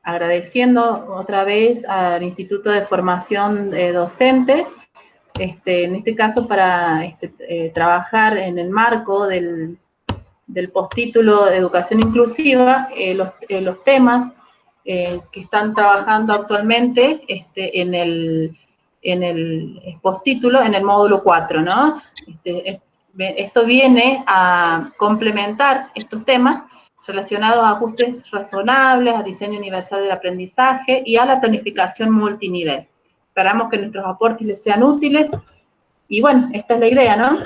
agradeciendo otra vez al Instituto de Formación Docente, en este caso para trabajar en el marco del postítulo de Educación Inclusiva, los temas que están trabajando actualmente en el postítulo, en el módulo 4, ¿no? Esto viene a complementar estos temas relacionados a ajustes razonables, a diseño universal del aprendizaje y a la planificación multinivel. Esperamos que nuestros aportes les sean útiles y bueno, esta es la idea, ¿no?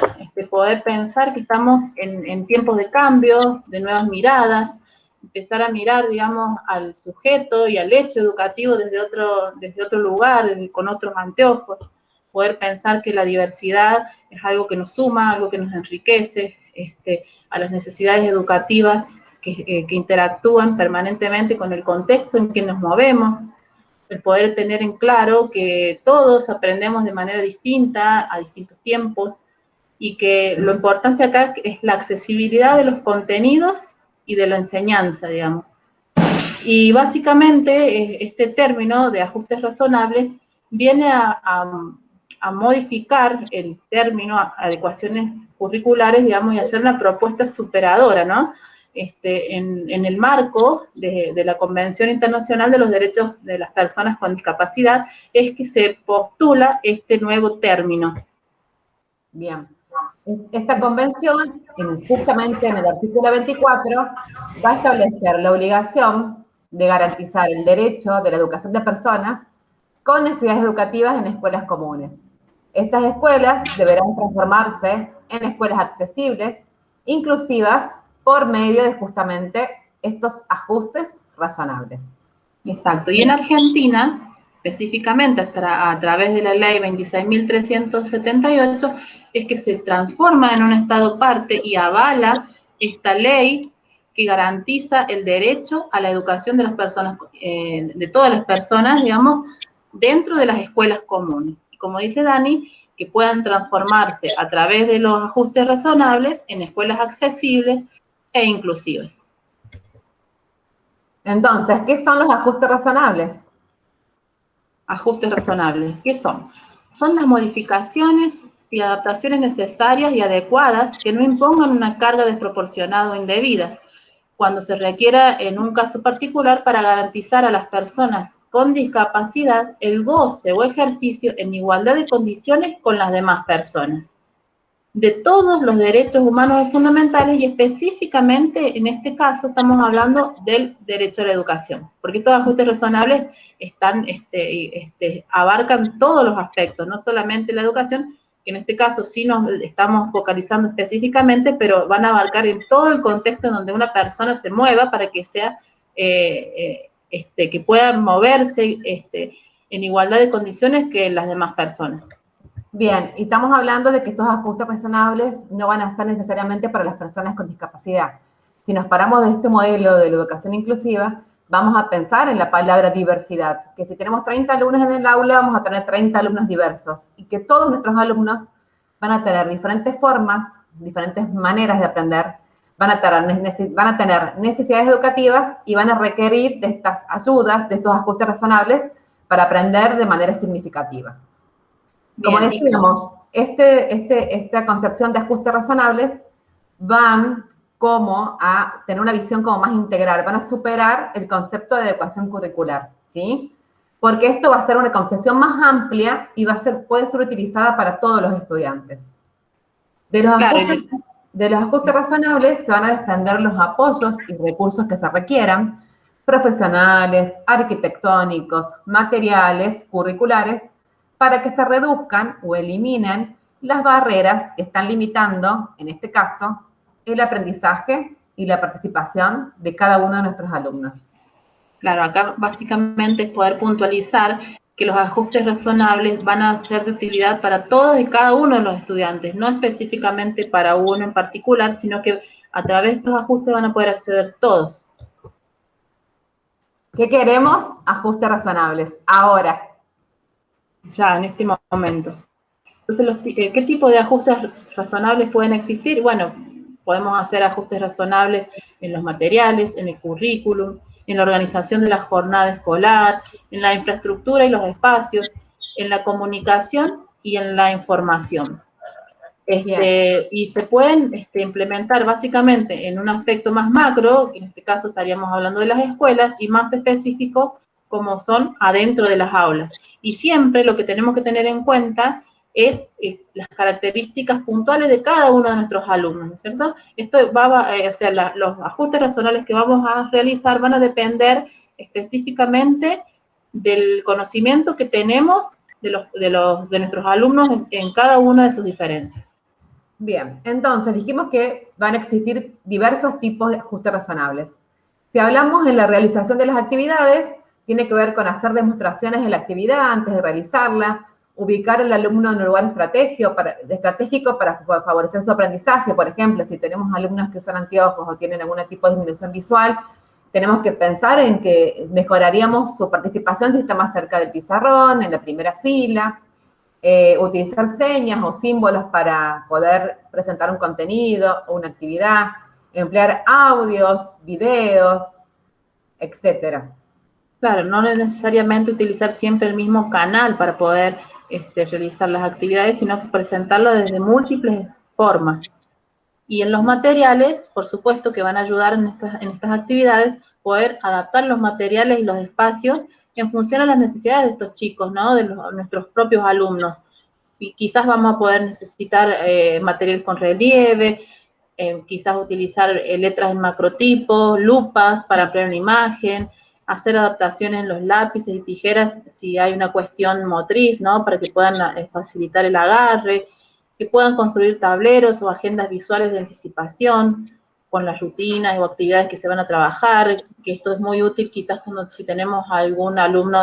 Poder pensar que estamos en tiempos de cambio, de nuevas miradas, empezar a mirar, digamos, al sujeto y al hecho educativo desde otro lugar, con otros anteojos, poder pensar que la diversidad es algo que nos suma, algo que nos enriquece, a las necesidades educativas que interactúan permanentemente con el contexto en que nos movemos, el poder tener en claro que todos aprendemos de manera distinta, a distintos tiempos, y que lo importante acá es la accesibilidad de los contenidos y de la enseñanza, digamos. Y básicamente este término de ajustes razonables viene a modificar el término adecuaciones curriculares, digamos, y hacer una propuesta superadora, ¿no? En el marco de la Convención Internacional de los Derechos de las Personas con Discapacidad, es que se postula este nuevo término. Bien. Esta convención, justamente en el artículo 24, va a establecer la obligación de garantizar el derecho de la educación de personas con necesidades educativas en escuelas comunes. Estas escuelas deberán transformarse en escuelas accesibles, inclusivas, por medio de justamente estos ajustes razonables. Exacto. Y en Argentina, específicamente a través de la ley 26.378, es que se transforma en un Estado parte y avala esta ley que garantiza el derecho a la educación de las personas, de todas las personas, digamos, dentro de las escuelas comunes. Y como dice Dani, que puedan transformarse a través de los ajustes razonables en escuelas accesibles e inclusivas. Entonces, ¿qué son los ajustes razonables? Ajustes razonables, ¿qué son? Son las modificaciones y adaptaciones necesarias y adecuadas que no impongan una carga desproporcionada o indebida, cuando se requiera en un caso particular para garantizar a las personas con discapacidad el goce o ejercicio en igualdad de condiciones con las demás personas, de todos los derechos humanos y fundamentales, y específicamente en este caso estamos hablando del derecho a la educación, porque estos ajustes razonables abarcan todos los aspectos, no solamente la educación, que en este caso sí nos estamos focalizando específicamente, pero van a abarcar en todo el contexto en donde una persona se mueva para que sea, que pueda moverse en igualdad de condiciones que las demás personas. Bien, y estamos hablando de que estos ajustes razonables no van a ser necesariamente para las personas con discapacidad. Si nos paramos de este modelo de la educación inclusiva, vamos a pensar en la palabra diversidad, que si tenemos 30 alumnos en el aula, vamos a tener 30 alumnos diversos, y que todos nuestros alumnos van a tener diferentes formas, diferentes maneras de aprender, van a tener necesidades educativas y van a requerir de estas ayudas, de estos ajustes razonables, para aprender de manera significativa. Como decíamos, esta concepción de ajustes razonables van como a tener una visión como más integral, van a superar el concepto de adecuación curricular, ¿sí? Porque esto va a ser una concepción más amplia y puede ser utilizada para todos los estudiantes. De los ajustes razonables se van a desprender los apoyos y recursos que se requieran, profesionales, arquitectónicos, materiales, curriculares, para que se reduzcan o eliminen las barreras que están limitando, en este caso, el aprendizaje y la participación de cada uno de nuestros alumnos. Claro, acá básicamente es poder puntualizar que los ajustes razonables van a ser de utilidad para todos y cada uno de los estudiantes, no específicamente para uno en particular, sino que a través de estos ajustes van a poder acceder todos. ¿Qué queremos? Ajustes razonables. Ahora. Ya, en este momento. Entonces, ¿qué tipo de ajustes razonables pueden existir? Bueno, podemos hacer ajustes razonables en los materiales, en el currículum, en la organización de la jornada escolar, en la infraestructura y los espacios, en la comunicación y en la información. Y se pueden implementar básicamente en un aspecto más macro, que en este caso estaríamos hablando de las escuelas, y más específicos como son adentro de las aulas. Y siempre lo que tenemos que tener en cuenta es las características puntuales de cada uno de nuestros alumnos, ¿no es cierto? Esto los ajustes razonables que vamos a realizar van a depender específicamente del conocimiento que tenemos de nuestros alumnos en cada una de sus diferencias. Bien, entonces dijimos que van a existir diversos tipos de ajustes razonables. Si hablamos en la realización de las actividades, tiene que ver con hacer demostraciones de la actividad antes de realizarla, ubicar al alumno en un lugar estratégico para favorecer su aprendizaje. Por ejemplo, si tenemos alumnos que usan anteojos o tienen algún tipo de disminución visual, tenemos que pensar en que mejoraríamos su participación si está más cerca del pizarrón, en la primera fila, utilizar señas o símbolos para poder presentar un contenido o una actividad, emplear audios, videos, etcétera. Claro, no es necesariamente utilizar siempre el mismo canal para poder realizar las actividades, sino que presentarlo desde múltiples formas. Y en los materiales, por supuesto que van a ayudar en estas actividades, poder adaptar los materiales y los espacios en función a las necesidades de estos chicos, ¿no? De nuestros propios alumnos. Y quizás vamos a poder necesitar material con relieve, quizás utilizar letras en macrotipo, lupas para ampliar una imagen, hacer adaptaciones en los lápices y tijeras si hay una cuestión motriz, ¿no? Para que puedan facilitar el agarre, que puedan construir tableros o agendas visuales de anticipación con las rutinas o actividades que se van a trabajar, que esto es muy útil quizás si tenemos algún alumno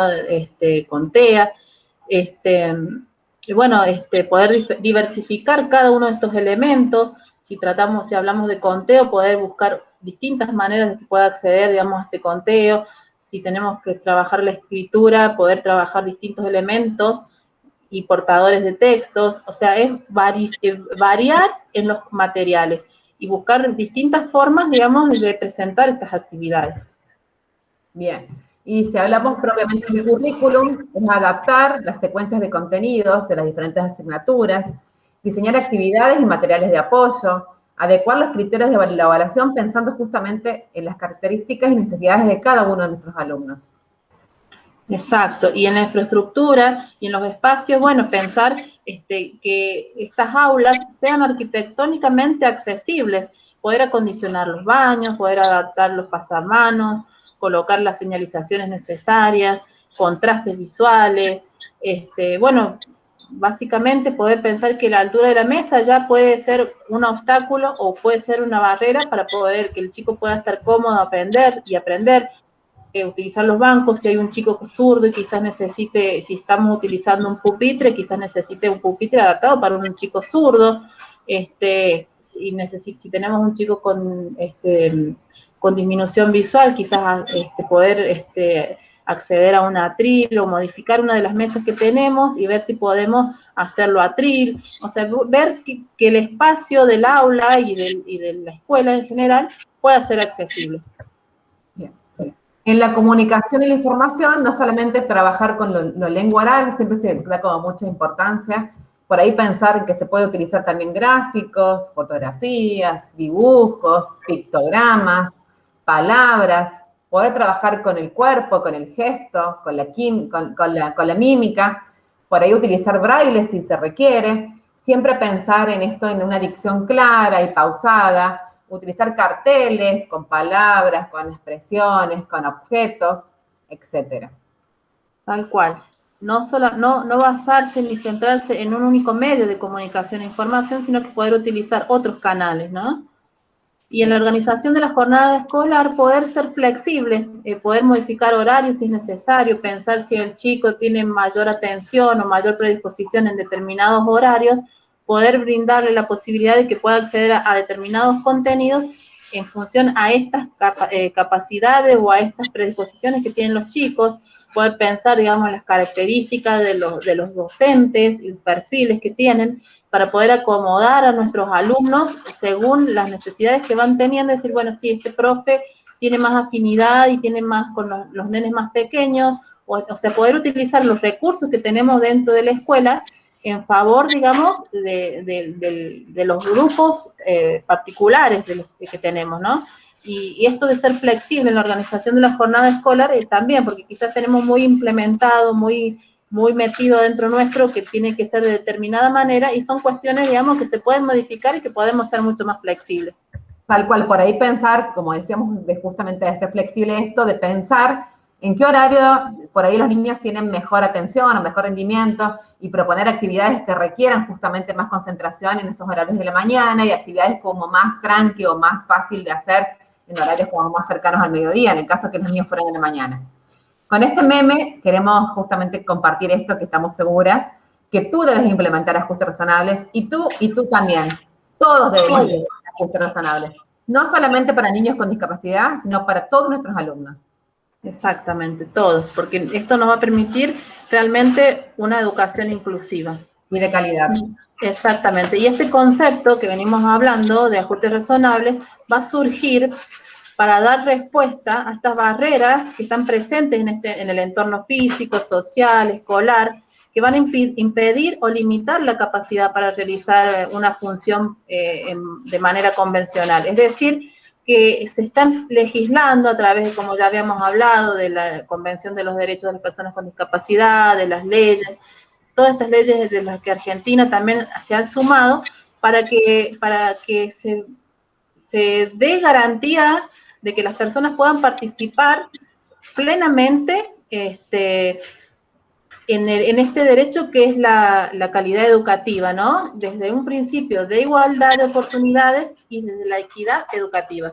con TEA, poder diversificar cada uno de estos elementos. Si hablamos de conteo, poder buscar distintas maneras de que pueda acceder, digamos, a este conteo. Si tenemos que trabajar la escritura, poder trabajar distintos elementos y portadores de textos. O sea, es variar en los materiales y buscar distintas formas, digamos, de presentar estas actividades. Bien. Y si hablamos propiamente del currículum, es adaptar las secuencias de contenidos de las diferentes asignaturas, diseñar actividades y materiales de apoyo, adecuar los criterios de la evaluación pensando justamente en las características y necesidades de cada uno de nuestros alumnos. Exacto, y en la infraestructura y en los espacios, bueno, pensar que estas aulas sean arquitectónicamente accesibles, poder acondicionar los baños, poder adaptar los pasamanos, colocar las señalizaciones necesarias, contrastes visuales, básicamente poder pensar que la altura de la mesa ya puede ser un obstáculo o puede ser una barrera para poder que el chico pueda estar cómodo aprender, utilizar los bancos, si hay un chico zurdo y quizás necesite, si estamos utilizando un pupitre, quizás necesite un pupitre adaptado para un chico zurdo, si tenemos un chico con disminución visual, quizás poder acceder a un atril o modificar una de las mesas que tenemos y ver si podemos hacerlo atril, o sea, ver que el espacio del aula y de la escuela en general pueda ser accesible. En la comunicación y la información, no solamente trabajar con lo lengua oral, siempre se da como mucha importancia. Por ahí pensar que se puede utilizar también gráficos, fotografías, dibujos, pictogramas, palabras, poder trabajar con el cuerpo, con el gesto, con la mímica, por ahí utilizar braille si se requiere. Siempre pensar en esto en una dicción clara y pausada, utilizar carteles con palabras, con expresiones, con objetos, etc. Tal cual. No basarse ni centrarse en un único medio de comunicación e información, sino que poder utilizar otros canales, ¿no? Y en la organización de la jornada escolar, poder ser flexibles, poder modificar horarios si es necesario, pensar si el chico tiene mayor atención o mayor predisposición en determinados horarios, poder brindarle la posibilidad de que pueda acceder a determinados contenidos en función a estas capacidades o a estas predisposiciones que tienen los chicos, poder pensar, digamos, las características de los docentes y los perfiles que tienen para poder acomodar a nuestros alumnos según las necesidades que van teniendo, decir, bueno, sí, este profe tiene más afinidad y tiene más con los nenes más pequeños, o sea, poder utilizar los recursos que tenemos dentro de la escuela en favor, digamos, de los grupos particulares de los que tenemos, ¿no? Y esto de ser flexible en la organización de la jornada escolar también, porque quizás tenemos muy implementado, muy metido dentro nuestro, que tiene que ser de determinada manera, y son cuestiones, digamos, que se pueden modificar y que podemos ser mucho más flexibles. Tal cual, por ahí pensar, como decíamos, justamente de ser flexible esto, de pensar en qué horario por ahí los niños tienen mejor atención o mejor rendimiento, y proponer actividades que requieran justamente más concentración en esos horarios de la mañana, y actividades como más tranqui o más fácil de hacer en horarios como más cercanos al mediodía, en el caso que los niños fueran de la mañana. Con este meme queremos justamente compartir esto, que estamos seguras que tú debes implementar ajustes razonables, y tú también. Todos debemos implementar ajustes razonables. No solamente para niños con discapacidad, sino para todos nuestros alumnos. Exactamente, todos, porque esto nos va a permitir realmente una educación inclusiva. Y de calidad. Exactamente, y este concepto que venimos hablando de ajustes razonables va a surgir para dar respuesta a estas barreras que están presentes en el entorno físico, social, escolar, que van a impedir o limitar la capacidad para realizar una función de manera convencional. Es decir, que se están legislando a través de, como ya habíamos hablado, de la Convención de los Derechos de las Personas con Discapacidad, de las leyes, todas estas leyes de las que Argentina también se ha sumado, para que se dé garantía de que las personas puedan participar plenamente en este derecho que es la calidad educativa, ¿no? Desde un principio de igualdad de oportunidades y desde la equidad educativa.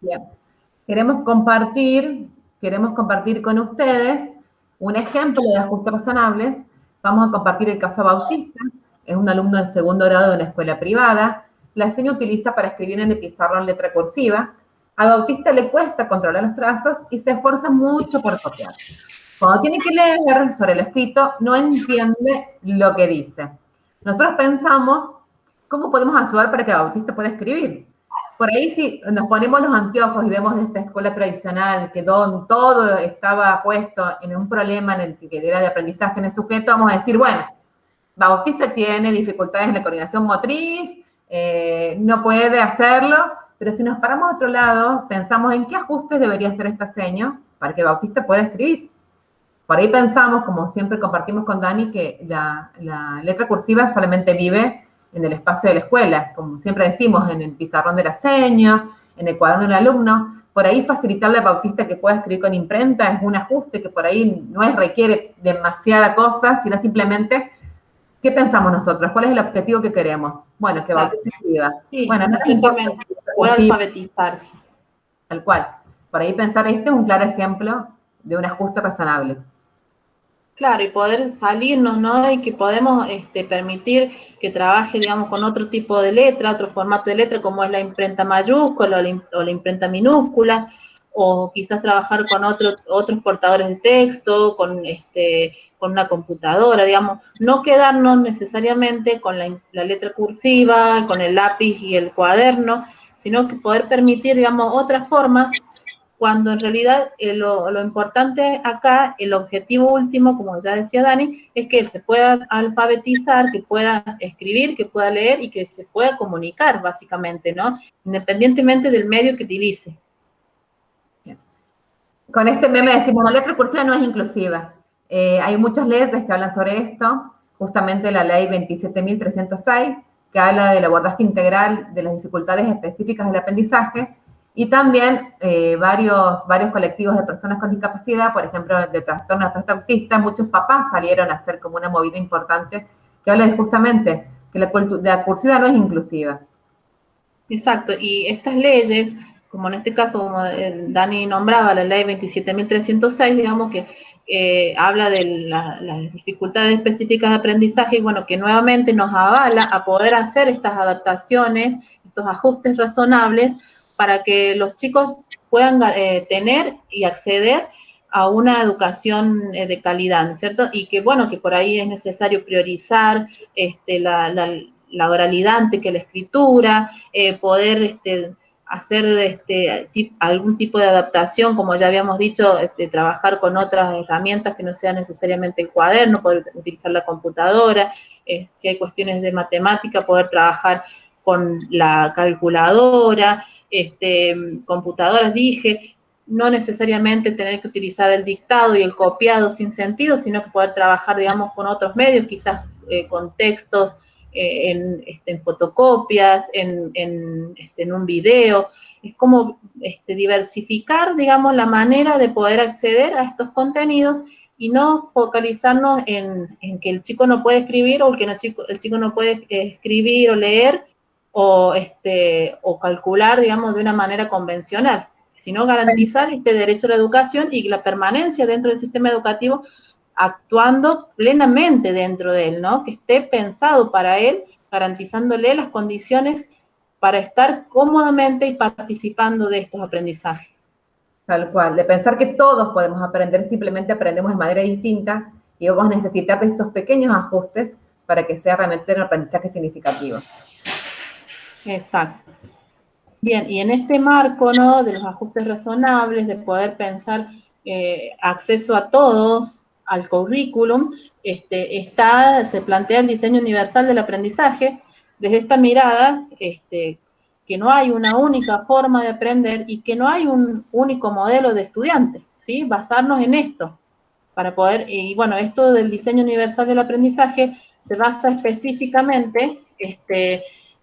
Bien. Queremos compartir con ustedes un ejemplo de ajustes razonables. Vamos a compartir el caso Bautista. Es un alumno de segundo grado de una escuela privada. La seña utiliza para escribir en el pizarrón letra cursiva. A Bautista le cuesta controlar los trazos y se esfuerza mucho por copiar. Cuando tiene que leer sobre el escrito, no entiende lo que dice. Nosotros pensamos, ¿cómo podemos ayudar para que Bautista pueda escribir? Por ahí, si nos ponemos los anteojos y vemos de esta escuela tradicional que todo estaba puesto en un problema en el que era de aprendizaje en el sujeto, vamos a decir, bueno, Bautista tiene dificultades en la coordinación motriz, no puede hacerlo, pero si nos paramos a otro lado, pensamos en qué ajustes debería hacer esta seña para que Bautista pueda escribir. Por ahí pensamos, como siempre compartimos con Dani, que la letra cursiva solamente vive en el espacio de la escuela, como siempre decimos, en el pizarrón de la seña, en el cuaderno del alumno. Por ahí facilitarle a Bautista que pueda escribir con imprenta es un ajuste que por ahí no requiere demasiada cosa, sino simplemente, ¿qué pensamos nosotros? ¿Cuál es el objetivo que queremos? Bueno, que Bautista escriba. Sí, bueno, no exactamente, puede alfabetizarse. Tal cual. Por ahí pensar, este es un claro ejemplo de un ajuste razonable. Claro, y poder salirnos, ¿no? Y que podemos permitir que trabaje, digamos, con otro tipo de letra, otro formato de letra, como es la imprenta mayúscula o la imprenta minúscula, o quizás trabajar con otros portadores de texto, con una computadora, digamos, no quedarnos necesariamente con la letra cursiva, con el lápiz y el cuaderno, sino que poder permitir, digamos, otras formas, cuando en realidad lo importante acá, el objetivo último, como ya decía Dani, es que él se pueda alfabetizar, que pueda escribir, que pueda leer y que se pueda comunicar, básicamente, ¿no? Independientemente del medio que utilice. Bien. Con este meme decimos, la letra cursiva no es inclusiva. Hay muchas leyes que hablan sobre esto, justamente la ley 27.306, que habla del abordaje integral de las dificultades específicas del aprendizaje, y también varios colectivos de personas con discapacidad, por ejemplo, de trastorno de espectro autista. Muchos papás salieron a hacer como una movida importante que habla de justamente que la cursiva no es inclusiva. Exacto, y estas leyes, como en este caso, como Dani nombraba, la ley 27.306, digamos que habla de las dificultades específicas de aprendizaje, y bueno, que nuevamente nos avala a poder hacer estas adaptaciones, estos ajustes razonables, para que los chicos puedan tener y acceder a una educación de calidad, ¿no es cierto? Y que, bueno, que por ahí es necesario priorizar la oralidad antes que la escritura, poder hacer algún tipo de adaptación, como ya habíamos dicho, trabajar con otras herramientas que no sean necesariamente el cuaderno, poder utilizar la computadora, si hay cuestiones de matemática, poder trabajar con la calculadora, computadoras, dije, no necesariamente tener que utilizar el dictado y el copiado sin sentido, sino que poder trabajar, digamos, con otros medios, quizás con textos, en fotocopias, en un video. Es como diversificar, digamos, la manera de poder acceder a estos contenidos y no focalizarnos en que el chico no puede escribir o que el chico no puede escribir o leer o calcular, digamos, de una manera convencional, sino garantizar este derecho a la educación y la permanencia dentro del sistema educativo, actuando plenamente dentro de él, ¿no? Que esté pensado para él, garantizándole las condiciones para estar cómodamente y participando de estos aprendizajes. Tal cual, de pensar que todos podemos aprender, simplemente aprendemos de manera distinta y vamos a necesitar de estos pequeños ajustes para que sea realmente un aprendizaje significativo. Exacto. Bien, y en este marco, ¿no?, de los ajustes razonables, de poder pensar acceso a todos al currículum, se plantea el diseño universal del aprendizaje desde esta mirada, que no hay una única forma de aprender y que no hay un único modelo de estudiante, ¿sí? Basarnos en esto para poder, y bueno, esto del diseño universal del aprendizaje se basa específicamente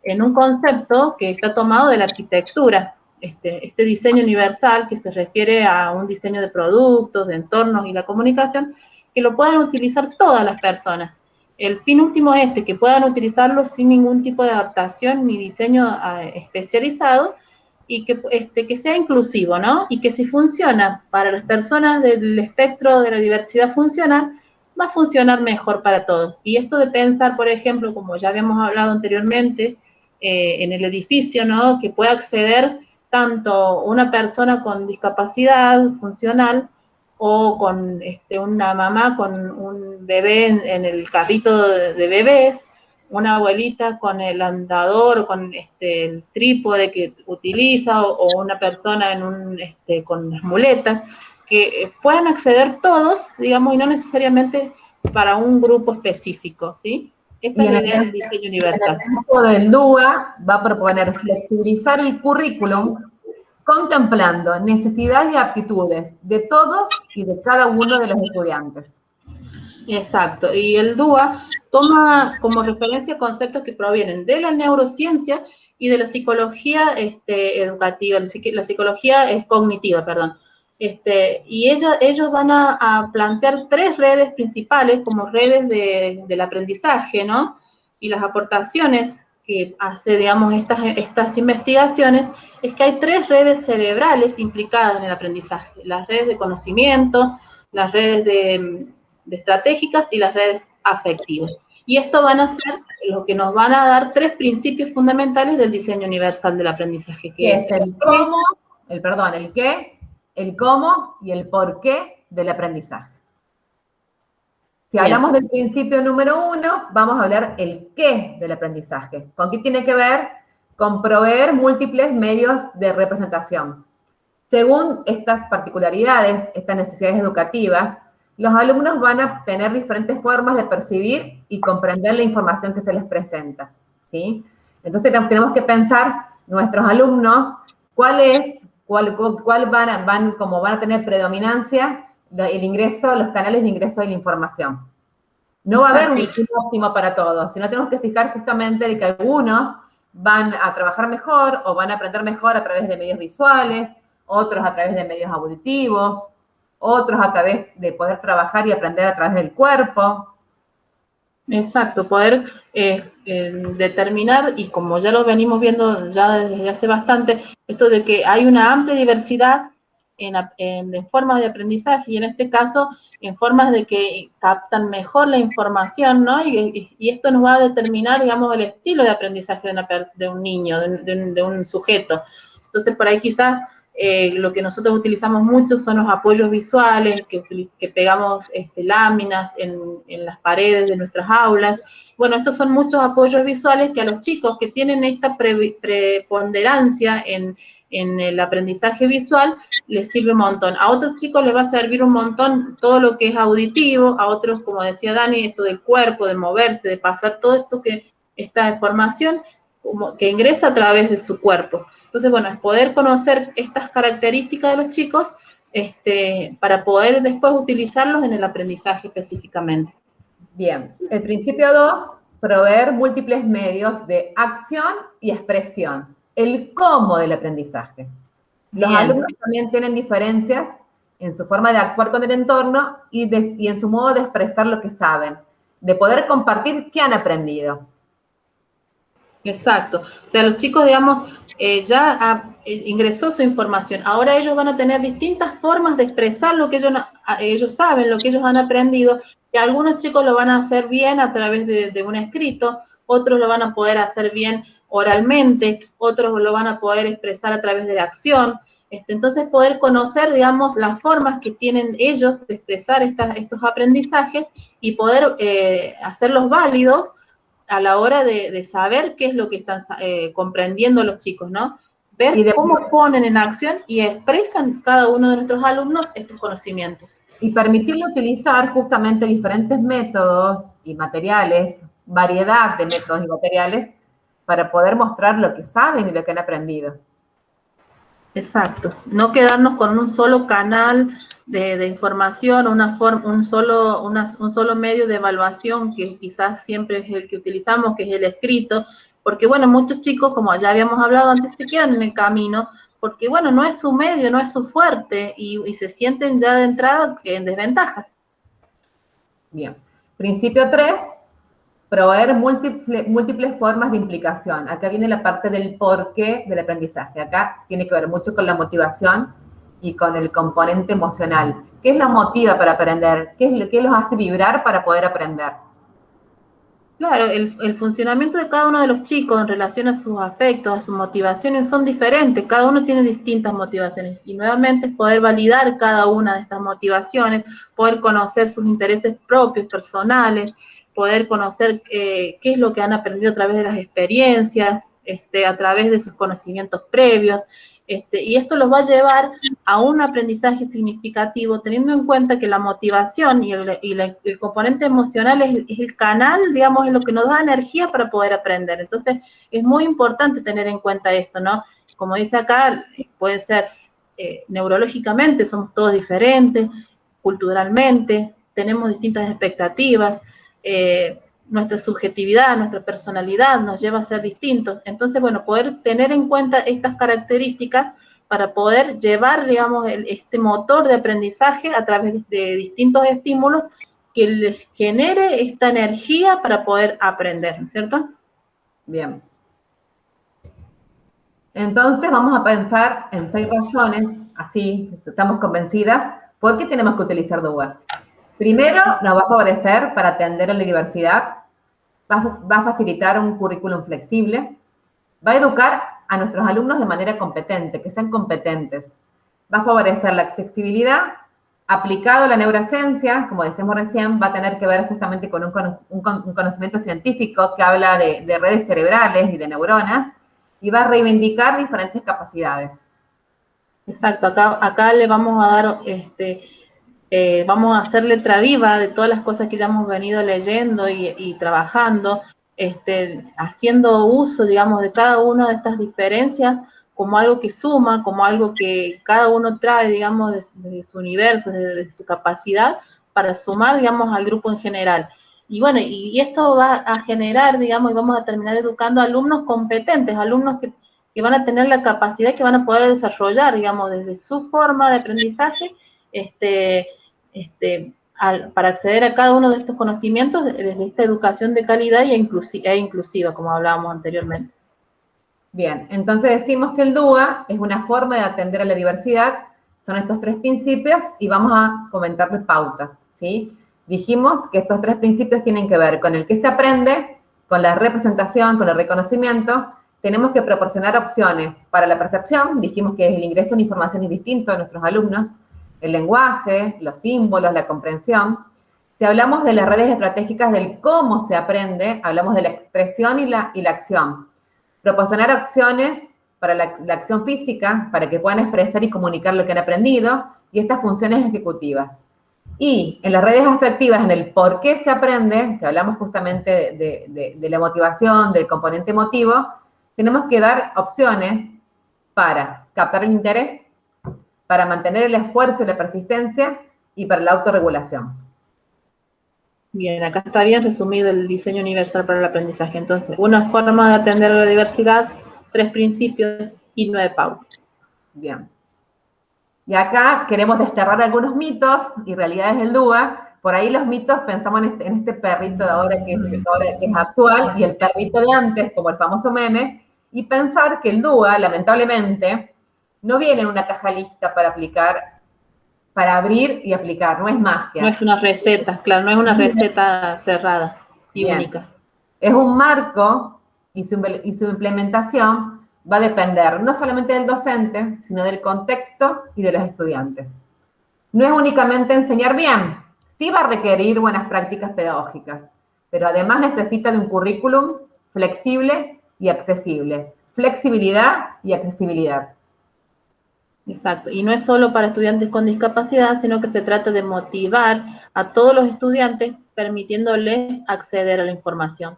en un concepto que está tomado de la arquitectura. Este diseño universal que se refiere a un diseño de productos, de entornos y la comunicación, que lo puedan utilizar todas las personas. El fin último es que puedan utilizarlo sin ningún tipo de adaptación ni diseño especializado, y que sea inclusivo, ¿no? Y que si funciona para las personas del espectro de la diversidad funcional, va a funcionar mejor para todos. Y esto de pensar, por ejemplo, como ya habíamos hablado anteriormente, en el edificio, ¿no?, que pueda acceder tanto una persona con discapacidad funcional o con una mamá con un bebé en el carrito de bebés, una abuelita con el andador o con el trípode que utiliza, o una persona con las muletas, que puedan acceder todos, digamos, y no necesariamente para un grupo específico, ¿sí? Esta es la idea del diseño universal. En el caso del DUA, va a proponer flexibilizar el currículum contemplando necesidades y aptitudes de todos y de cada uno de los estudiantes. Exacto, y el DUA toma como referencia conceptos que provienen de la neurociencia y de la psicología educativa, la psicología cognitiva, perdón. Y ellos van a plantear 3 redes principales como redes del aprendizaje, ¿no? Y las aportaciones que hace, digamos, estas investigaciones es que hay 3 redes cerebrales implicadas en el aprendizaje: las redes de conocimiento, las redes de estratégicas y las redes afectivas. Y esto van a ser lo que nos van a dar 3 principios fundamentales del diseño universal del aprendizaje, que es el cómo, el qué, el cómo y el por qué del aprendizaje. Si hablamos del principio número 1, vamos a hablar el qué del aprendizaje. ¿Con qué tiene que ver? Con proveer múltiples medios de representación. Según estas particularidades, estas necesidades educativas, los alumnos van a tener diferentes formas de percibir y comprender la información que se les presenta, ¿sí? Entonces tenemos que pensar nuestros alumnos cuál van a tener predominancia el ingreso, los canales de ingreso de la información. No va a haber un óptimo para todos, sino tenemos que fijar justamente de que algunos van a trabajar mejor o van a aprender mejor a través de medios visuales, otros a través de medios auditivos, otros a través de poder trabajar y aprender a través del cuerpo. Exacto, poder determinar, y como ya lo venimos viendo ya desde hace bastante, esto de que hay una amplia diversidad en formas de aprendizaje, y en este caso en formas de que captan mejor la información, ¿no? Y esto nos va a determinar, digamos, el estilo de aprendizaje de un niño, de un sujeto. Entonces, por ahí quizás lo que nosotros utilizamos mucho son los apoyos visuales, que pegamos láminas en las paredes de nuestras aulas. Bueno, estos son muchos apoyos visuales que a los chicos que tienen esta preponderancia en en el aprendizaje visual, les sirve un montón. A otros chicos les va a servir un montón todo lo que es auditivo, a otros, como decía Dani, esto del cuerpo, de moverse, de pasar todo esto esta información como que ingresa a través de su cuerpo. Entonces, bueno, es poder conocer estas características de los chicos para poder después utilizarlos en el aprendizaje específicamente. Bien, el principio 2, proveer múltiples medios de acción y expresión. El cómo del aprendizaje. Los alumnos también tienen diferencias en su forma de actuar con el entorno y en su modo de expresar lo que saben, de poder compartir qué han aprendido. Exacto. O sea, los chicos, digamos, ingresó su información. Ahora ellos van a tener distintas formas de expresar lo que ellos saben, lo que ellos han aprendido. Y algunos chicos lo van a hacer bien a través de un escrito, otros lo van a poder hacer bien oralmente, otros lo van a poder expresar a través de la acción. Entonces, poder conocer, digamos, las formas que tienen ellos de expresar estos aprendizajes y poder hacerlos válidos a la hora de saber qué es lo que están comprendiendo los chicos, ¿no? Ver cómo ponen en acción y expresan cada uno de nuestros alumnos estos conocimientos. Y permitirle utilizar justamente diferentes métodos y materiales, variedad de métodos y materiales, para poder mostrar lo que saben y lo que han aprendido. Exacto. No quedarnos con un solo canal de información, un solo medio de evaluación que quizás siempre es el que utilizamos, que es el escrito, porque bueno, muchos chicos, como ya habíamos hablado antes, se quedan en el camino, porque bueno, no es su medio, no es su fuerte, y se sienten ya de entrada en desventaja. Bien. Principio 3, proveer múltiples formas de implicación. Acá viene la parte del porqué del aprendizaje. Acá tiene que ver mucho con la motivación y con el componente emocional. ¿Qué los motiva para aprender? ¿Qué los hace vibrar para poder aprender? Claro, el funcionamiento de cada uno de los chicos en relación a sus afectos, a sus motivaciones son diferentes, cada uno tiene distintas motivaciones y nuevamente es poder validar cada una de estas motivaciones, poder conocer sus intereses propios, personales, poder conocer qué es lo que han aprendido a través de las experiencias, a través de sus conocimientos previos, y esto los va a llevar a un aprendizaje significativo, teniendo en cuenta que la motivación y el componente emocional es el canal, digamos, es lo que nos da energía para poder aprender. Entonces, es muy importante tener en cuenta esto, ¿no? Como dice acá, puede ser neurológicamente, somos todos diferentes, culturalmente, tenemos distintas expectativas, nuestra subjetividad, nuestra personalidad nos lleva a ser distintos. Entonces, bueno, poder tener en cuenta estas características para poder llevar, digamos, este motor de aprendizaje a través de distintos estímulos que les genere esta energía para poder aprender, ¿cierto? Bien. Entonces vamos a pensar en 6 razones, así estamos convencidas, por qué tenemos que utilizar DUA. Primero, nos va a favorecer para atender a la diversidad, va a facilitar un currículum flexible, va a educar a nuestros alumnos de manera competente, que sean competentes, va a favorecer la accesibilidad, aplicado a la neurociencia, como decíamos recién, va a tener que ver justamente con un conocimiento científico que habla de redes cerebrales y de neuronas, y va a reivindicar diferentes capacidades. Exacto, acá le vamos a dar, vamos a hacer letra viva de todas las cosas que ya hemos venido leyendo y trabajando, haciendo uso, digamos, de cada una de estas diferencias como algo que suma, como algo que cada uno trae, digamos, de su universo, de su capacidad, para sumar, digamos, al grupo en general. Y bueno, y esto va a generar, digamos, y vamos a terminar educando a alumnos competentes, alumnos que van a tener la capacidad, que van a poder desarrollar, digamos, desde su forma de aprendizaje, para acceder a cada uno de estos conocimientos desde esta educación de calidad e inclusiva, como hablábamos anteriormente. Bien, entonces decimos que el DUA es una forma de atender a la diversidad, son estos 3 principios y vamos a comentarles pautas, ¿sí? Dijimos que estos 3 principios tienen que ver con el que se aprende, con la representación, con el reconocimiento. Tenemos que proporcionar opciones para la percepción, dijimos que el ingreso de información es distinto a nuestros alumnos, el lenguaje, los símbolos, la comprensión. Si hablamos de las redes estratégicas del cómo se aprende, hablamos de la expresión y la acción. Proporcionar opciones para la acción física, para que puedan expresar y comunicar lo que han aprendido, y estas funciones ejecutivas. Y en las redes afectivas, en el por qué se aprende, que hablamos justamente de la motivación, del componente emotivo, tenemos que dar opciones para captar el interés, para mantener el esfuerzo y la persistencia, y para la autorregulación. Bien, acá está bien resumido el diseño universal para el aprendizaje. Entonces, una forma de atender a la diversidad, 3 principios y 9 pautas. Bien. Y acá queremos desterrar algunos mitos y realidades del DUA. Por ahí los mitos, pensamos en este perrito de ahora que es actual y el perrito de antes, como el famoso meme, y pensar que el DUA, lamentablemente, no viene en una caja lista para aplicar, para abrir y aplicar, no es magia. No es una receta, claro, no es una receta cerrada y Bien. única. Es un marco y su implementación va a depender no solamente del docente, sino del contexto y de los estudiantes. No es únicamente enseñar bien, sí va a requerir buenas prácticas pedagógicas, pero además necesita de un currículum flexible y accesible. Flexibilidad y accesibilidad. Exacto, y no es solo para estudiantes con discapacidad, sino que se trata de motivar a todos los estudiantes permitiéndoles acceder a la información.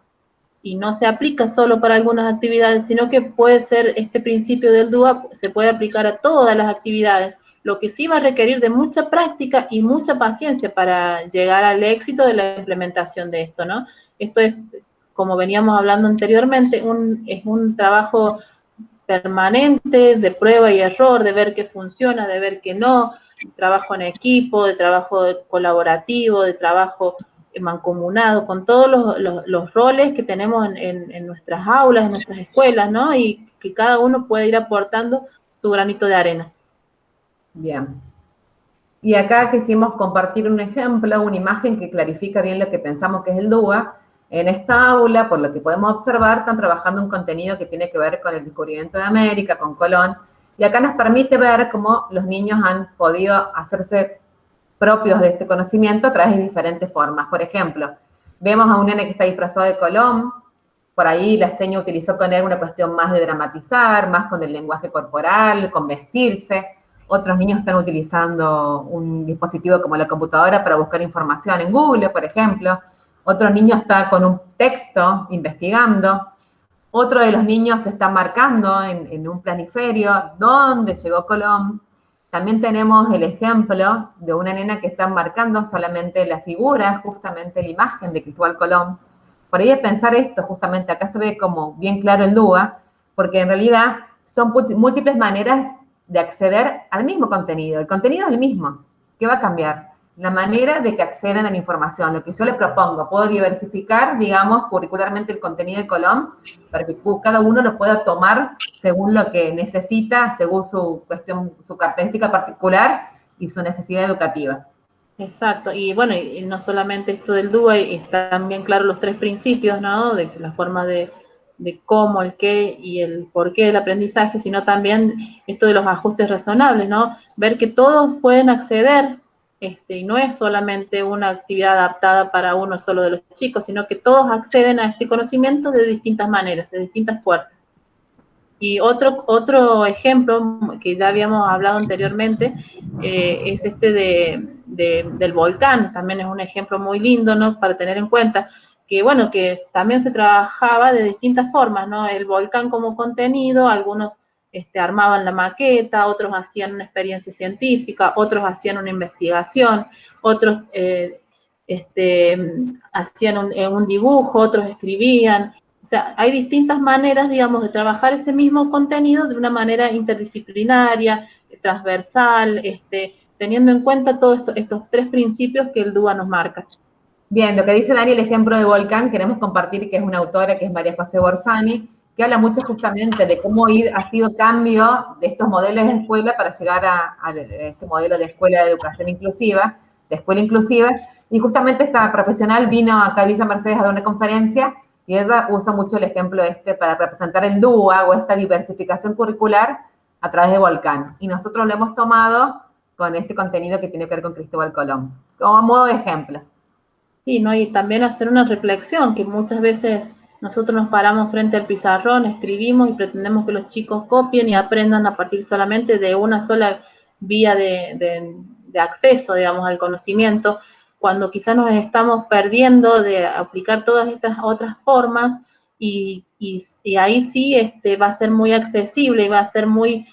Y no se aplica solo para algunas actividades, sino que puede ser este principio del DUA, se puede aplicar a todas las actividades, lo que sí va a requerir de mucha práctica y mucha paciencia para llegar al éxito de la implementación de esto, ¿no? Esto es, como veníamos hablando anteriormente, es un trabajo permanente de prueba y error, de ver qué funciona, de ver qué no, trabajo en equipo, de trabajo colaborativo, de trabajo mancomunado, con todos los roles que tenemos en nuestras aulas, en nuestras escuelas, ¿no? Y que cada uno puede ir aportando su granito de arena. Bien. Y acá quisimos compartir un ejemplo, una imagen que clarifica bien lo que pensamos que es el DUA. En esta aula, por lo que podemos observar, están trabajando un contenido que tiene que ver con el descubrimiento de América, con Colón, y acá nos permite ver cómo los niños han podido hacerse propios de este conocimiento a través de diferentes formas. Por ejemplo, vemos a un nene que está disfrazado de Colón, por ahí la seña utilizó con él una cuestión más de dramatizar, más con el lenguaje corporal, con vestirse. Otros niños están utilizando un dispositivo como la computadora para buscar información en Google, por ejemplo. Otro niño está con un texto investigando. Otro de los niños se está marcando en un planiferio dónde llegó Colón. También tenemos el ejemplo de una nena que está marcando solamente la figura, justamente la imagen de Cristóbal Colón. Por ahí es pensar esto, justamente acá se ve como bien claro el DUA, porque en realidad son múltiples maneras de acceder al mismo contenido. El contenido es el mismo. ¿Qué va a cambiar? La manera de que acceden a la información. Lo que yo le propongo, puedo diversificar, digamos, curricularmente el contenido de Colón para que cada uno lo pueda tomar según lo que necesita, según su cuestión, su característica particular y su necesidad educativa. Exacto, y bueno, y no solamente esto del DUA, están bien claros los 3 principios, ¿no? De la forma de cómo, el qué y el por qué del aprendizaje, sino también esto de los ajustes razonables, ¿no? Ver que todos pueden acceder, y no es solamente una actividad adaptada para uno solo de los chicos, sino que todos acceden a este conocimiento de distintas maneras, de distintas formas. Y otro ejemplo que ya habíamos hablado anteriormente es este del volcán, también es un ejemplo muy lindo, ¿no? Para tener en cuenta que, bueno, que también se trabajaba de distintas formas, ¿no? El volcán como contenido, algunos armaban la maqueta, otros hacían una experiencia científica, otros hacían una investigación, otros hacían un dibujo, otros escribían. O sea, hay distintas maneras, digamos, de trabajar este mismo contenido de una manera interdisciplinaria, transversal, teniendo en cuenta todos estos 3 principios que el DUA nos marca. Bien, lo que dice Dani, el ejemplo de Volcán, queremos compartir que es una autora que es María José Borsani, que habla mucho justamente de cómo ha sido cambio de estos modelos de escuela para llegar a este modelo de escuela de educación inclusiva, de escuela inclusiva, y justamente esta profesional vino acá a Villa Mercedes a dar una conferencia y ella usa mucho el ejemplo para representar el DUA o esta diversificación curricular a través de Volcán. Y nosotros lo hemos tomado con este contenido que tiene que ver con Cristóbal Colón, como modo de ejemplo. Sí, ¿no? Y también hacer una reflexión, que muchas veces Nosotros nos paramos frente al pizarrón, escribimos y pretendemos que los chicos copien y aprendan a partir solamente de una sola vía de acceso, digamos, al conocimiento, cuando quizás nos estamos perdiendo de aplicar todas estas otras formas y ahí sí va a ser muy accesible y va a ser muy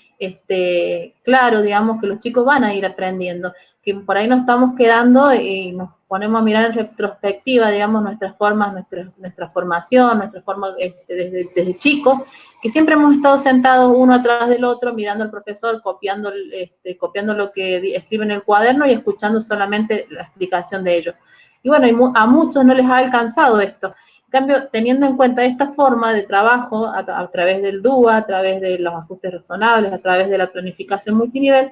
claro, digamos, que los chicos van a ir aprendiendo, que por ahí nos estamos quedando y nos ponemos a mirar en retrospectiva, digamos, nuestras formas, nuestra formación, nuestra forma desde chicos, que siempre hemos estado sentados uno atrás del otro, mirando al profesor, copiando lo que escribe en el cuaderno y escuchando solamente la explicación de ellos. Y bueno, a muchos no les ha alcanzado esto. En cambio, teniendo en cuenta esta forma de trabajo a través del DUA, a través de los ajustes razonables, a través de la planificación multinivel,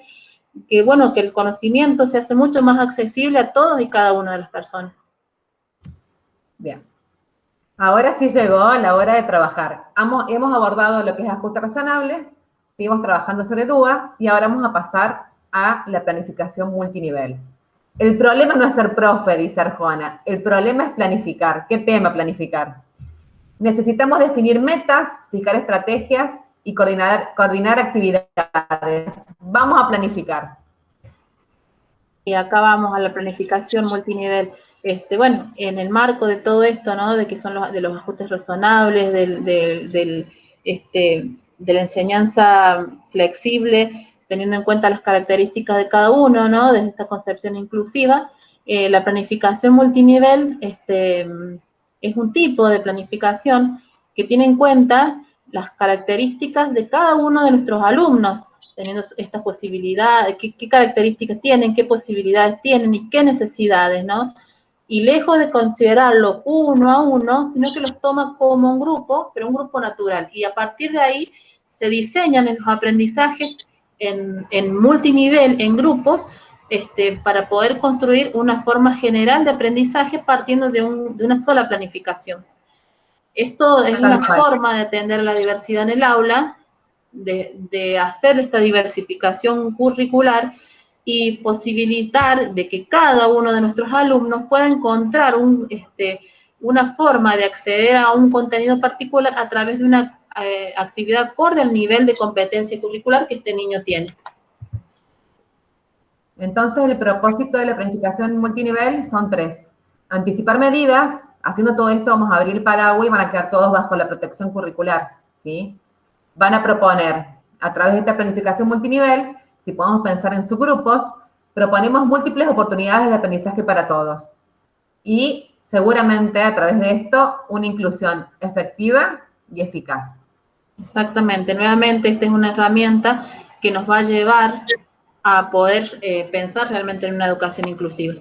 que bueno, que el conocimiento se hace mucho más accesible a todos y cada una de las personas. Bien. Ahora sí llegó la hora de trabajar. Hemos abordado lo que es ajuste razonable, seguimos trabajando sobre DUA y ahora vamos a pasar a la planificación multinivel. El problema no es ser profe, dice Arjona, el problema es planificar. ¿Qué tema planificar? Necesitamos definir metas, fijar estrategias y coordinar actividades. Vamos a planificar. Y acá vamos a la planificación multinivel. Bueno, en el marco de todo esto, ¿no? De que son de los ajustes razonables, de la enseñanza flexible, teniendo en cuenta las características de cada uno, ¿no? Desde esta concepción inclusiva, la planificación multinivel es un tipo de planificación que tiene en cuenta las características de cada uno de nuestros alumnos, teniendo estas posibilidades, qué características tienen, qué posibilidades tienen y qué necesidades, ¿no? Y lejos de considerarlo uno a uno, sino que los toma como un grupo, pero un grupo natural. Y a partir de ahí se diseñan en los aprendizajes en multinivel, en grupos, para poder construir una forma general de aprendizaje partiendo de una sola planificación. Esto es una forma de atender la diversidad en el aula, de hacer esta diversificación curricular y posibilitar de que cada uno de nuestros alumnos pueda encontrar una forma de acceder a un contenido particular a través de una actividad acorde al nivel de competencia curricular que este niño tiene. Entonces, el propósito de la planificación multinivel son 3. Anticipar medidas. Haciendo todo esto vamos a abrir el paraguas y van a quedar todos bajo la protección curricular, ¿sí? Van a proponer, a través de esta planificación multinivel, si podemos pensar en subgrupos, proponemos múltiples oportunidades de aprendizaje para todos. Y seguramente a través de esto, una inclusión efectiva y eficaz. Exactamente. Nuevamente, esta es una herramienta que nos va a llevar a poder pensar realmente en una educación inclusiva.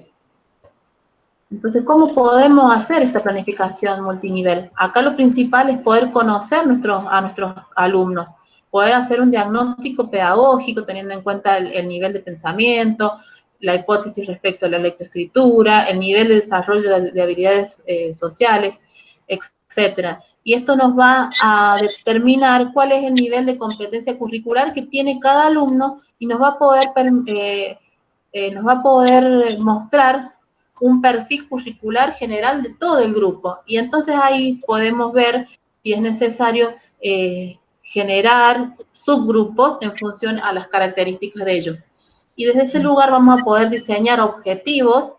Entonces, ¿cómo podemos hacer esta planificación multinivel? Acá lo principal es poder conocer a nuestros alumnos, poder hacer un diagnóstico pedagógico teniendo en cuenta el nivel de pensamiento, la hipótesis respecto a la lectoescritura, el nivel de desarrollo de habilidades sociales, etcétera. Y esto nos va a determinar cuál es el nivel de competencia curricular que tiene cada alumno y nos va a poder mostrar un perfil curricular general de todo el grupo. Y entonces ahí podemos ver si es necesario generar subgrupos en función a las características de ellos. Y desde ese lugar vamos a poder diseñar objetivos,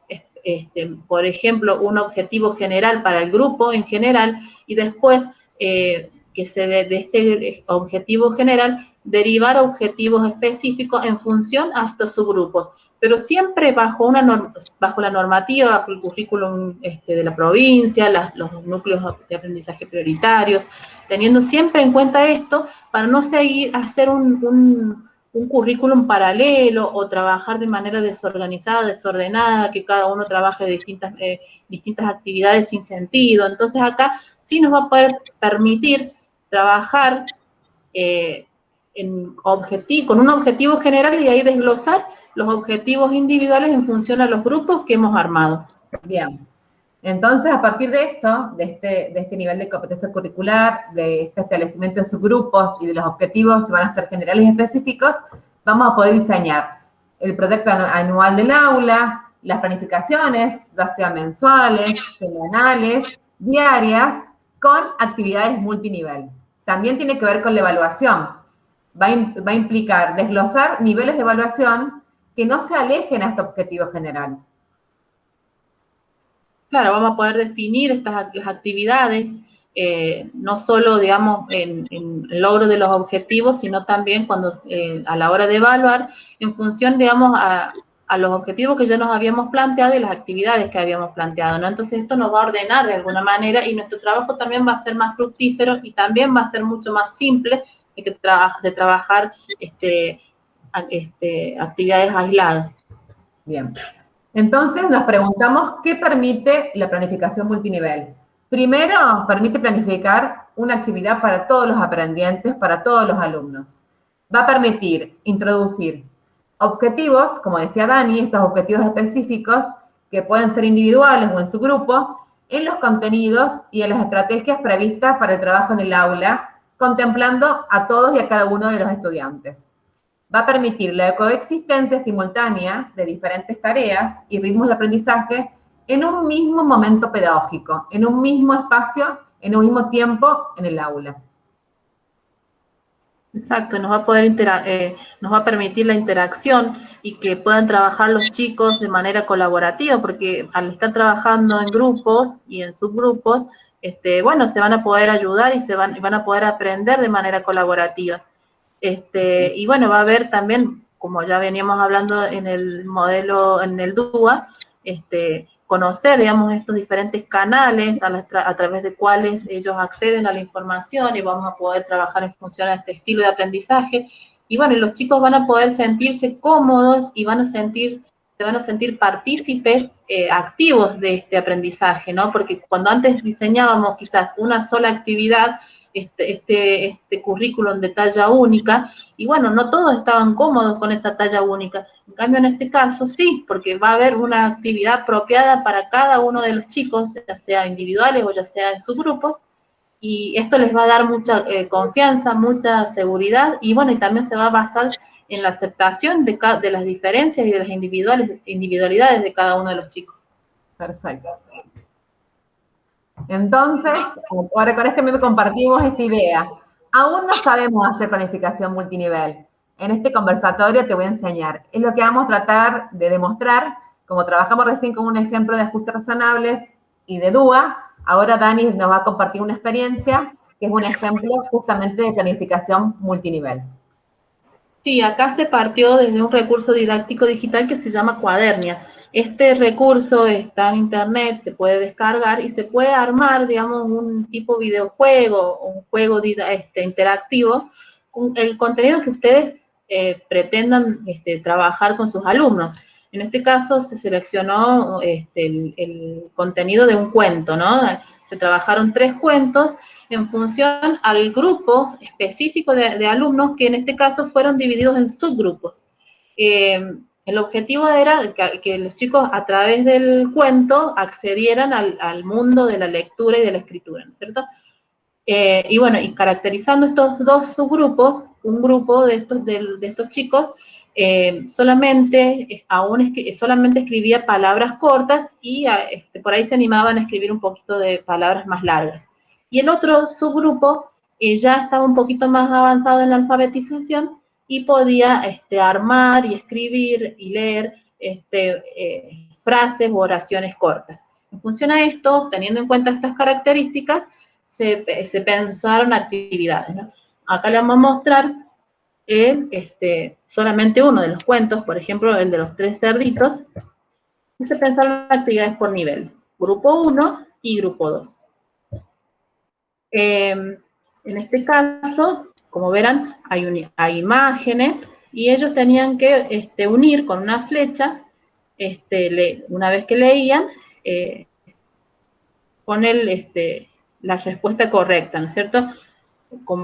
por ejemplo, un objetivo general para el grupo en general, y después de este objetivo general derivar objetivos específicos en función a estos subgrupos, pero siempre bajo la normativa, bajo el currículum de la provincia, los núcleos de aprendizaje prioritarios, teniendo siempre en cuenta esto para no seguir a hacer un currículum paralelo o trabajar de manera desorganizada, desordenada, que cada uno trabaje de distintas actividades sin sentido. Entonces acá sí nos va a poder permitir trabajar con un objetivo general y ahí desglosar los objetivos individuales en función a los grupos que hemos armado. Bien. Entonces, a partir de eso, de este nivel de competencia curricular, de este establecimiento de subgrupos y de los objetivos que van a ser generales y específicos, vamos a poder diseñar el proyecto anual del aula, las planificaciones, ya sea mensuales, semanales, diarias, con actividades multinivel. También tiene que ver con la evaluación. Va a implicar desglosar niveles de evaluación que no se alejen a este objetivo general. Claro, vamos a poder definir las actividades, no solo, digamos, en el logro de los objetivos, sino también cuando a la hora de evaluar, en función, digamos, a los objetivos que ya nos habíamos planteado y las actividades que habíamos planteado, ¿no? Entonces esto nos va a ordenar de alguna manera y nuestro trabajo también va a ser más fructífero y también va a ser mucho más simple de trabajar actividades aisladas. Bien. Entonces nos preguntamos qué permite la planificación multinivel. Primero, permite planificar una actividad para todos los aprendientes, para todos los alumnos. Va a permitir introducir objetivos, como decía Dani, estos objetivos específicos que pueden ser individuales o en su grupo, en los contenidos y en las estrategias previstas para el trabajo en el aula, contemplando a todos y a cada uno de los estudiantes. Va a permitir la coexistencia simultánea de diferentes tareas y ritmos de aprendizaje en un mismo momento pedagógico, en un mismo espacio, en un mismo tiempo en el aula. Exacto, nos va a permitir la interacción y que puedan trabajar los chicos de manera colaborativa, porque al estar trabajando en grupos y en subgrupos, bueno, se van a poder ayudar y van a poder aprender de manera colaborativa. Y bueno, va a haber también, como ya veníamos hablando en el modelo, en el DUA, conocer, digamos, estos diferentes canales a través de cuales ellos acceden a la información y vamos a poder trabajar en función a este estilo de aprendizaje. Y bueno, los chicos van a poder sentirse cómodos y se van a sentir partícipes activos de este aprendizaje, ¿no? Porque cuando antes diseñábamos quizás una sola actividad, este currículum de talla única, y bueno, no todos estaban cómodos con esa talla única. En cambio, en este caso sí, porque va a haber una actividad apropiada para cada uno de los chicos, ya sea individuales o ya sea en subgrupos, y esto les va a dar mucha confianza, mucha seguridad, y bueno, y también se va a basar en la aceptación de las diferencias y de las individualidades de cada uno de los chicos. Perfecto. Entonces, ahora con este me compartimos esta idea. Aún no sabemos hacer planificación multinivel. En este conversatorio te voy a enseñar. Es lo que vamos a tratar de demostrar, como trabajamos recién con un ejemplo de ajustes razonables y de DUA, ahora Dani nos va a compartir una experiencia que es un ejemplo justamente de planificación multinivel. Sí, acá se partió desde un recurso didáctico digital que se llama Cuadernia. Este recurso está en internet, se puede descargar y se puede armar, digamos, un tipo videojuego, un juego interactivo, con el contenido que ustedes pretendan trabajar con sus alumnos. En este caso se seleccionó el contenido de un cuento, ¿no? Se trabajaron 3 cuentos en función al grupo específico de alumnos que en este caso fueron divididos en subgrupos. El objetivo era que los chicos a través del cuento accedieran al mundo de la lectura y de la escritura, ¿no es cierto? Y bueno, y caracterizando estos 2 subgrupos, un grupo de estos chicos solamente escribía palabras cortas y por ahí se animaban a escribir un poquito de palabras más largas. Y el otro subgrupo ya estaba un poquito más avanzado en la alfabetización y podía armar y escribir y leer frases u oraciones cortas. En función a esto, teniendo en cuenta estas características, se pensaron actividades, ¿no? Acá le vamos a mostrar solamente uno de los cuentos, por ejemplo, el de los 3 cerditos, y se pensaron actividades por niveles, grupo 1 y grupo 2. En este caso, como verán, hay imágenes y ellos tenían que unir con una flecha, una vez que leían, poner la respuesta correcta, ¿no es cierto?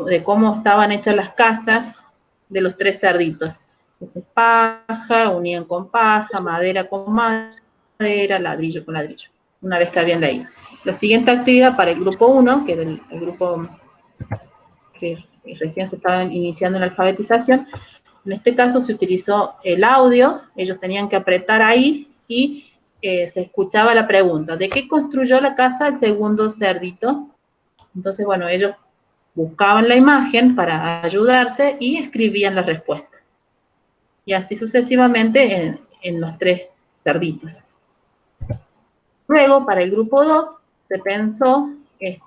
De cómo estaban hechas las casas de los 3 cerditos. Entonces, paja, unían con paja, madera con madera, ladrillo con ladrillo, una vez que habían leído. La siguiente actividad para el grupo 1, que era el grupo que recién se estaba iniciando en la alfabetización, en este caso se utilizó el audio, ellos tenían que apretar ahí y se escuchaba la pregunta, ¿de qué construyó la casa el segundo cerdito? Entonces, bueno, ellos buscaban la imagen para ayudarse y escribían la respuesta. Y así sucesivamente en los 3 cerditos. Luego, para el grupo 2, se pensó,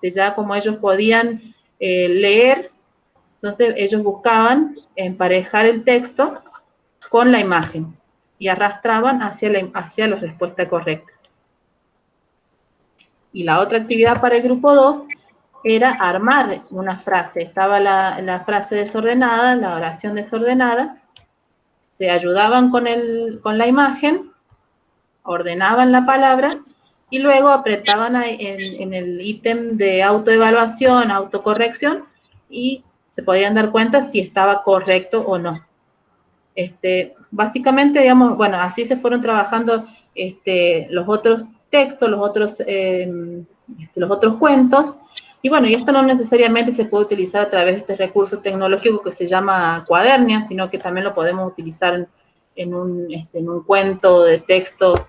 ya como ellos podían leer, entonces ellos buscaban emparejar el texto con la imagen y arrastraban hacia la respuesta correcta. Y la otra actividad para el grupo 2 era armar una frase. Estaba la frase desordenada, la oración desordenada, se ayudaban con la imagen, ordenaban la palabra y luego apretaban en el ítem de autoevaluación, autocorrección, y se podían dar cuenta si estaba correcto o no. Básicamente, digamos, bueno, así se fueron trabajando los otros textos, los otros cuentos, y bueno, y esto no necesariamente se puede utilizar a través de este recurso tecnológico que se llama Cuadernia, sino que también lo podemos utilizar en un cuento de texto,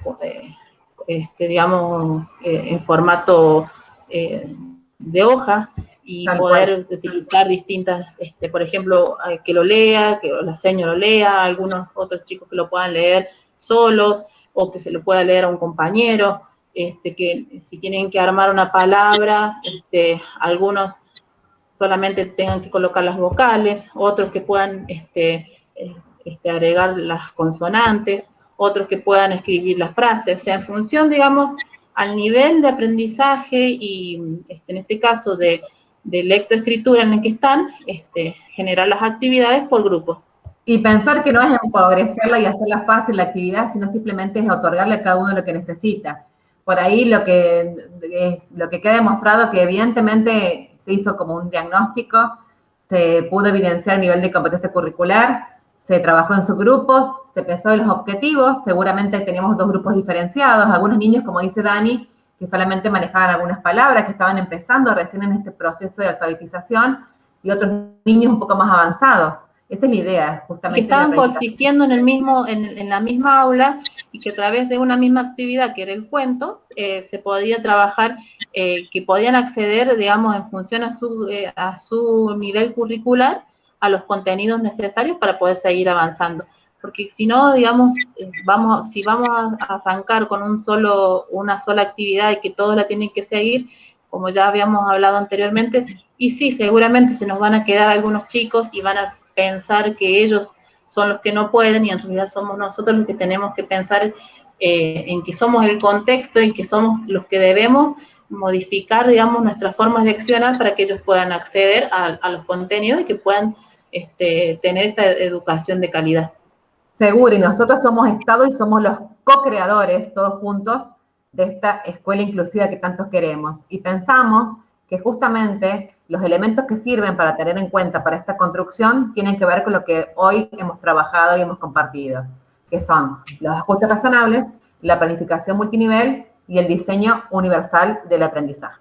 digamos, en formato de hoja, y Tal poder cual. utilizar distintas, por ejemplo, que lo lea, que la seño lo lea, algunos otros chicos que lo puedan leer solos, o que se lo pueda leer a un compañero, que si tienen que armar una palabra, algunos solamente tengan que colocar las vocales, otros que puedan agregar las consonantes, otros que puedan escribir las frases, o sea, en función, digamos, al nivel de aprendizaje y, en este caso, de lectoescritura en el que están, generar las actividades por grupos. Y pensar que no es empobrecerla y hacerla fácil la actividad, sino simplemente es otorgarle a cada uno lo que necesita. Por ahí lo que queda demostrado que evidentemente se hizo como un diagnóstico, se pudo evidenciar a nivel de competencia curricular, se trabajó en subgrupos, se pensó en los objetivos, seguramente teníamos 2 grupos diferenciados, algunos niños, como dice Dani, que solamente manejaban algunas palabras, que estaban empezando recién en este proceso de alfabetización, y otros niños un poco más avanzados. Esa es la idea, justamente. Que estaban coexistiendo en la misma aula, y que a través de una misma actividad, que era el cuento, se podía trabajar, que podían acceder, digamos, en función a su nivel curricular, a los contenidos necesarios para poder seguir avanzando. Porque si no, digamos, si vamos a arrancar con una sola actividad y que todos la tienen que seguir, como ya habíamos hablado anteriormente, y sí, seguramente se nos van a quedar algunos chicos y van a pensar que ellos son los que no pueden, y en realidad somos nosotros los que tenemos que pensar en que somos el contexto y que somos los que debemos modificar, digamos, nuestras formas de accionar para que ellos puedan acceder a los contenidos y que puedan tener esta educación de calidad. Seguro, y nosotros somos Estado y somos los co-creadores, todos juntos, de esta escuela inclusiva que tantos queremos. Y pensamos que justamente los elementos que sirven para tener en cuenta para esta construcción tienen que ver con lo que hoy hemos trabajado y hemos compartido, que son los ajustes razonables, la planificación multinivel y el diseño universal del aprendizaje.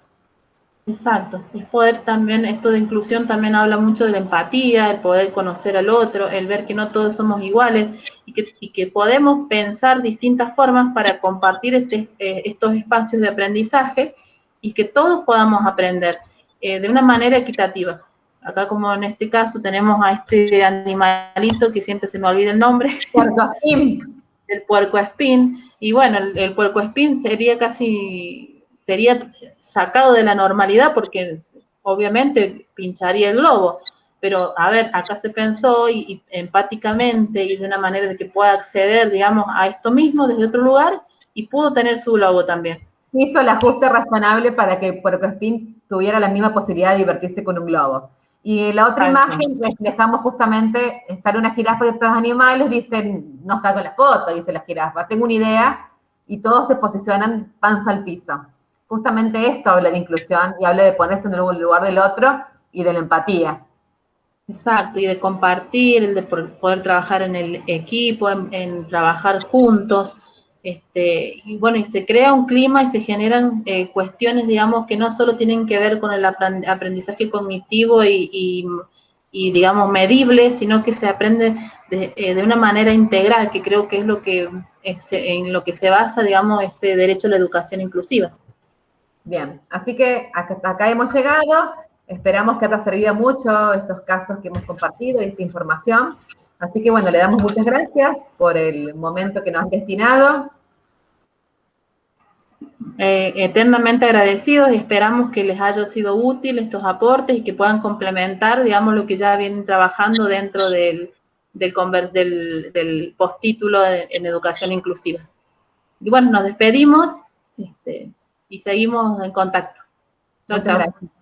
Exacto, el poder también, esto de inclusión también habla mucho de la empatía, el poder conocer al otro, el ver que no todos somos iguales, y que podemos pensar distintas formas para compartir estos espacios de aprendizaje, y que todos podamos aprender de una manera equitativa. Acá, como en este caso, tenemos a este animalito que siempre se me olvida el nombre. Puercoespín. El puercoespín. Y bueno, el puercoespín sería sacado de la normalidad, porque obviamente pincharía el globo. Pero, a ver, acá se pensó y empáticamente y de una manera de que pueda acceder, digamos, a esto mismo desde otro lugar, y pudo tener su globo también. Hizo el ajuste razonable para que Puercoespín tuviera la misma posibilidad de divertirse con un globo. Y la otra imagen, dejamos justamente, sale una jirafa y otros animales, dicen, no saco la foto, dice la jirafa, tengo una idea, y todos se posicionan panza al piso. Justamente esto habla de inclusión y habla de ponerse en el lugar del otro y de la empatía. Exacto, y de compartir, el de poder trabajar en el equipo, en trabajar juntos, y bueno, y se crea un clima y se generan cuestiones, digamos, que no solo tienen que ver con el aprendizaje cognitivo y digamos, medible, sino que se aprende de una manera integral, que creo que es en lo que se basa, digamos, este derecho a la educación inclusiva. Bien, así que acá hemos llegado. Esperamos que te haya servido mucho estos casos que hemos compartido y esta información. Así que bueno, le damos muchas gracias por el momento que nos han destinado. Eternamente agradecidos y esperamos que les haya sido útil estos aportes y que puedan complementar, digamos, lo que ya vienen trabajando dentro del postítulo en educación inclusiva. Y bueno, nos despedimos y seguimos en contacto. Chao, Muchas chao. gracias.